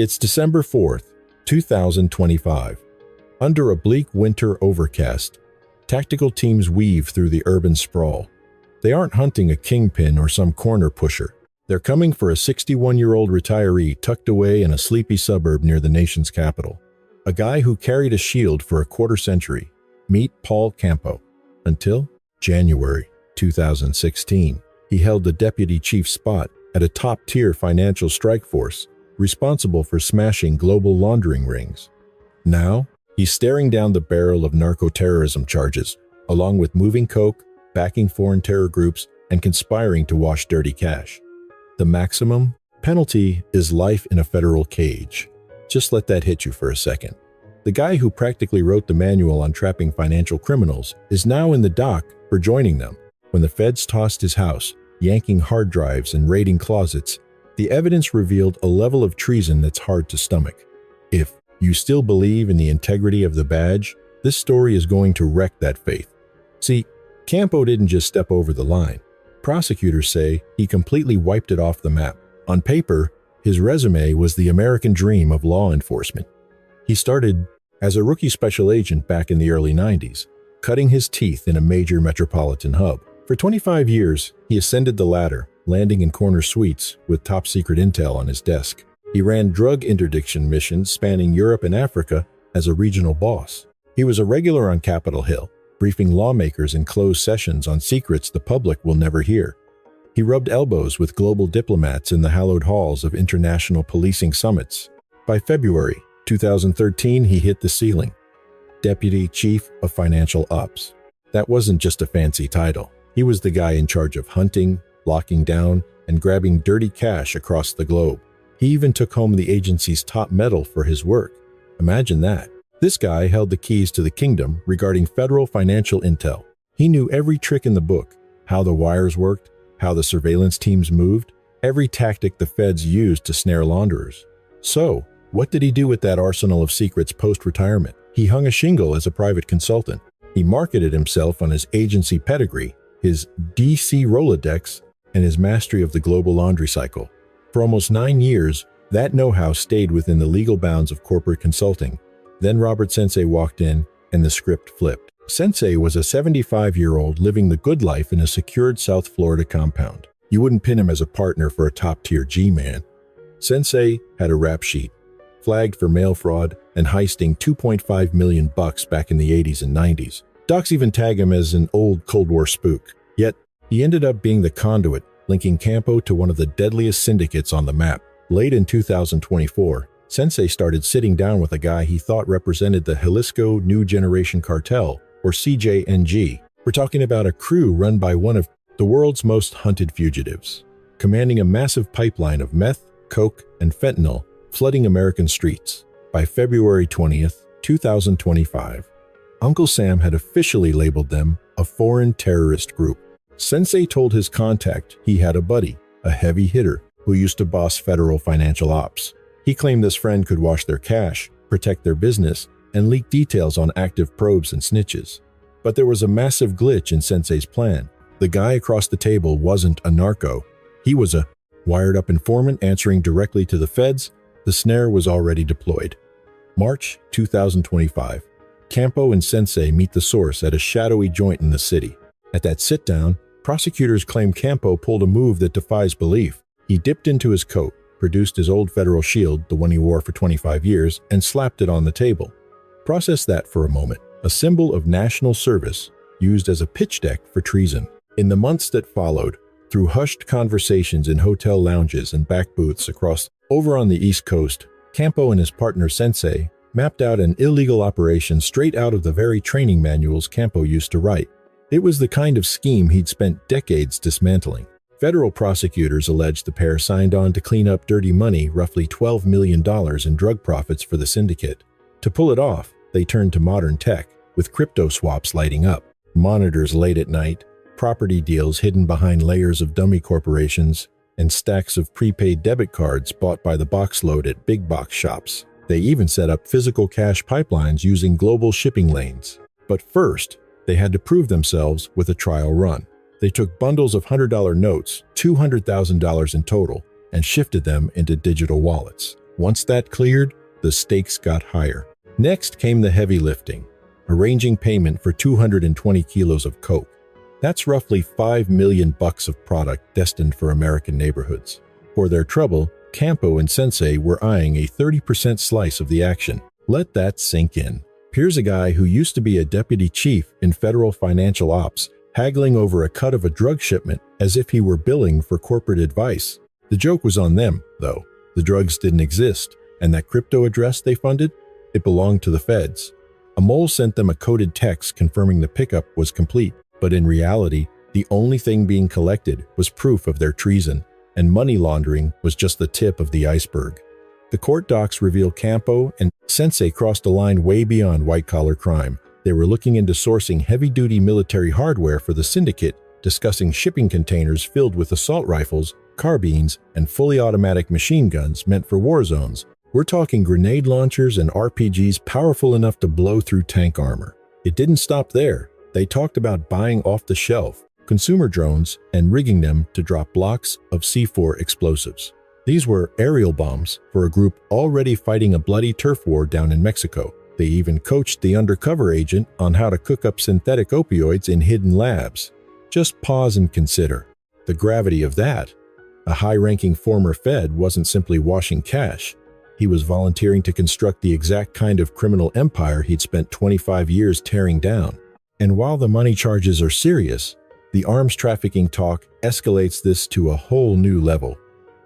It's December 4th, 2025. Under a bleak winter overcast, tactical teams weave through the urban sprawl. They aren't hunting a kingpin or some corner pusher. They're coming for a 61-year-old retiree tucked away in a sleepy suburb near the nation's capital. A guy who carried a shield for a quarter century. Meet Paul Campo. Until January 2016, he held the deputy chief spot at a top-tier financial strike force responsible for smashing global laundering rings. Now, he's staring down the barrel of narco-terrorism charges, along with moving coke, backing foreign terror groups, and conspiring to wash dirty cash. The maximum penalty is life in a federal cage. Just let that hit you for a second. The guy who practically wrote the manual on trapping financial criminals is now in the dock for joining them. When the feds tossed his house, yanking hard drives and raiding closets, the evidence revealed a level of treason that's hard to stomach. If you still believe in the integrity of the badge, this story is going to wreck that faith. See, Campo didn't just step over the line. Prosecutors say he completely wiped it off the map. On paper, his resume was the American dream of law enforcement. He started as a rookie special agent back in the early 90s, cutting his teeth in a major metropolitan hub. For 25 years, he ascended the ladder, landing in corner suites with top-secret intel on his desk. He ran drug interdiction missions spanning Europe and Africa as a regional boss. He was a regular on Capitol Hill, briefing lawmakers in closed sessions on secrets the public will never hear. He rubbed elbows with global diplomats in the hallowed halls of international policing summits. By February 2013, he hit the ceiling. Deputy Chief of Financial Ops. That wasn't just a fancy title. He was the guy in charge of hunting, locking down, and grabbing dirty cash across the globe. He even took home the agency's top medal for his work. Imagine that. This guy held the keys to the kingdom regarding federal financial intel. He knew every trick in the book, how the wires worked, how the surveillance teams moved, every tactic the feds used to snare launderers. So, what did he do with that arsenal of secrets post-retirement? He hung a shingle as a private consultant. He marketed himself on his agency pedigree, his DC Rolodex, and his mastery of the global laundry cycle. For almost 9 years, that know-how stayed within the legal bounds of corporate consulting. Then Robert Sensei walked in, and the script flipped. Sensei was a 75-year-old living the good life in a secured South Florida compound. You wouldn't pin him as a partner for a top-tier G-man. Sensei had a rap sheet, flagged for mail fraud and heisting $2.5 million back in the 80s and 90s. Docs even tag him as an old Cold War spook. Yet, he ended up being the conduit, linking Campo to one of the deadliest syndicates on the map. Late in 2024, Sensei started sitting down with a guy he thought represented the Jalisco New Generation Cartel, or CJNG. We're talking about a crew run by one of the world's most hunted fugitives, commanding a massive pipeline of meth, coke, and fentanyl flooding American streets. By February 20th, 2025, Uncle Sam had officially labeled them a foreign terrorist group. Sensei told his contact he had a buddy, a heavy hitter, who used to boss federal financial ops. He claimed this friend could wash their cash, protect their business, and leak details on active probes and snitches. But there was a massive glitch in Sensei's plan. The guy across the table wasn't a narco. He was a wired-up informant answering directly to the feds. The snare was already deployed. March 2025. Campo and Sensei meet the source at a shadowy joint in the city. At that sit-down, prosecutors claim Campo pulled a move that defies belief. He dipped into his coat, produced his old federal shield, the one he wore for 25 years, and slapped it on the table. Process that for a moment. A symbol of national service used as a pitch deck for treason. In the months that followed, through hushed conversations in hotel lounges and back booths over on the East Coast, Campo and his partner Sensei mapped out an illegal operation straight out of the very training manuals Campo used to write. It was the kind of scheme he'd spent decades dismantling. Federal prosecutors alleged the pair signed on to clean up dirty money, roughly $12 million in drug profits for the syndicate. To pull it off, they turned to modern tech, with crypto swaps lighting up, monitors late at night, property deals hidden behind layers of dummy corporations, and stacks of prepaid debit cards bought by the boxload at big box shops. They even set up physical cash pipelines using global shipping lanes. But first, they had to prove themselves with a trial run. They took bundles of $100 notes, $200,000 in total, and shifted them into digital wallets. Once that cleared, the stakes got higher. Next came the heavy lifting, arranging payment for 220 kilos of coke. That's roughly $5 million of product destined for American neighborhoods. For their trouble, Campo and Sensei were eyeing a 30% slice of the action. Let that sink in. Here's a guy who used to be a deputy chief in federal financial ops, haggling over a cut of a drug shipment as if he were billing for corporate advice. The joke was on them, though. The drugs didn't exist, and that crypto address they funded, it belonged to the feds. A mole sent them a coded text confirming the pickup was complete, but in reality, the only thing being collected was proof of their treason, and money laundering was just the tip of the iceberg. The court docs reveal Campo and Sensei crossed a line way beyond white-collar crime. They were looking into sourcing heavy-duty military hardware for the syndicate, discussing shipping containers filled with assault rifles, carbines, and fully automatic machine guns meant for war zones. We're talking grenade launchers and RPGs powerful enough to blow through tank armor. It didn't stop there. They talked about buying off-the-shelf consumer drones and rigging them to drop blocks of C4 explosives. These were aerial bombs for a group already fighting a bloody turf war down in Mexico. They even coached the undercover agent on how to cook up synthetic opioids in hidden labs. Just pause and consider the gravity of that. A high-ranking former Fed wasn't simply washing cash. He was volunteering to construct the exact kind of criminal empire he'd spent 25 years tearing down. And while the money charges are serious, the arms trafficking talk escalates this to a whole new level,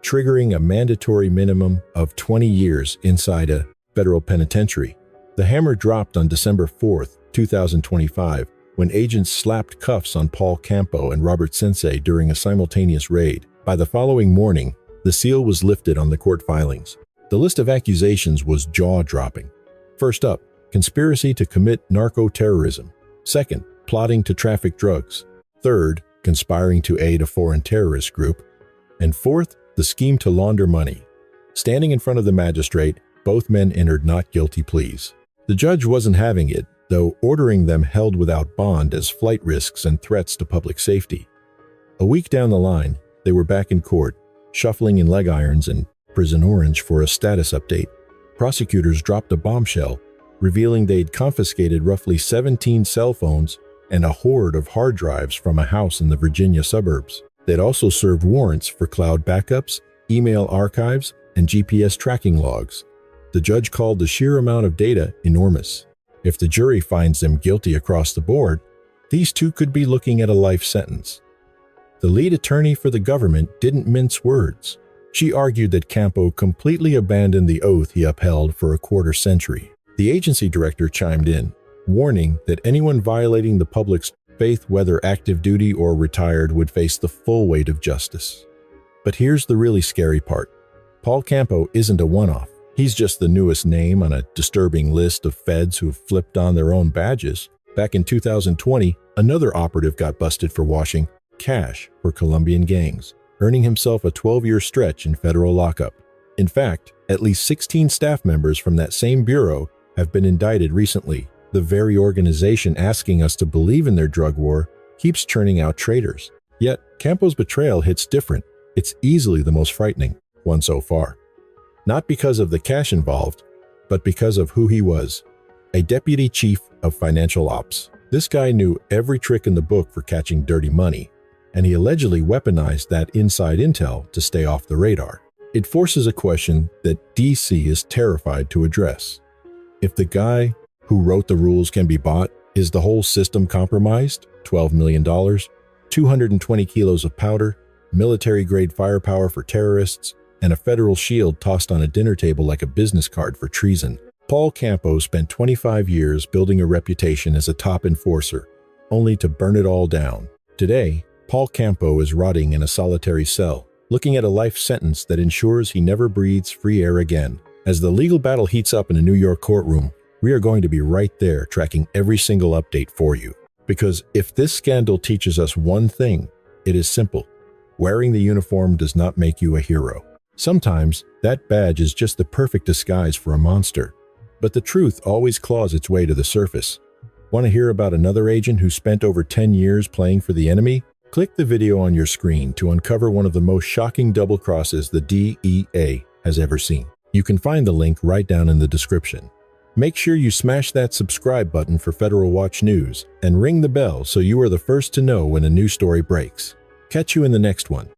triggering a mandatory minimum of 20 years inside a federal penitentiary. The hammer dropped on December 4, 2025, when agents slapped cuffs on Paul Campo and Robert Sensei during a simultaneous raid. By the following morning, the seal was lifted on the court filings. The list of accusations was jaw-dropping. First up, conspiracy to commit narco-terrorism. Second, plotting to traffic drugs. Third, conspiring to aid a foreign terrorist group. And fourth, the scheme to launder money. Standing in front of the magistrate, both men entered not guilty pleas. The judge wasn't having it, though ordering them held without bond as flight risks and threats to public safety. A week down the line, they were back in court, shuffling in leg irons and prison orange for a status update. Prosecutors dropped a bombshell, revealing they'd confiscated roughly 17 cell phones and a horde of hard drives from a house in the Virginia suburbs. They'd also served warrants for cloud backups, email archives, and GPS tracking logs. The judge called the sheer amount of data enormous. If the jury finds them guilty across the board, these two could be looking at a life sentence. The lead attorney for the government didn't mince words. She argued that Campo completely abandoned the oath he upheld for a quarter century. The agency director chimed in, warning that anyone violating the public's faith, whether active duty or retired, would face the full weight of justice. But here's the really scary part. Paul Campo isn't a one-off. He's just the newest name on a disturbing list of feds who've flipped on their own badges. Back in 2020, another operative got busted for washing cash for Colombian gangs, earning himself a 12-year stretch in federal lockup. In fact, at least 16 staff members from that same bureau have been indicted recently. The very organization asking us to believe in their drug war keeps churning out traitors. Yet, Campo's betrayal hits different. It's easily the most frightening one so far. Not because of the cash involved, but because of who he was. A deputy chief of financial ops. This guy knew every trick in the book for catching dirty money, and he allegedly weaponized that inside intel to stay off the radar. It forces a question that DC is terrified to address. If the guy who wrote the rules can be bought, is the whole system compromised? $12 million, 220 kilos of powder, military-grade firepower for terrorists, and a federal shield tossed on a dinner table like a business card for treason. Paul Campo spent 25 years building a reputation as a top enforcer, only to burn it all down. Today, Paul Campo is rotting in a solitary cell, looking at a life sentence that ensures he never breathes free air again. As the legal battle heats up in a New York courtroom, we are going to be right there tracking every single update for you. Because if this scandal teaches us one thing, it is simple. Wearing the uniform does not make you a hero. Sometimes, that badge is just the perfect disguise for a monster. But the truth always claws its way to the surface. Want to hear about another agent who spent over 10 years playing for the enemy? Click the video on your screen to uncover one of the most shocking double crosses the DEA has ever seen. You can find the link right down in the description. Make sure you smash that subscribe button for Federal Watch News and ring the bell so you are the first to know when a new story breaks. Catch you in the next one.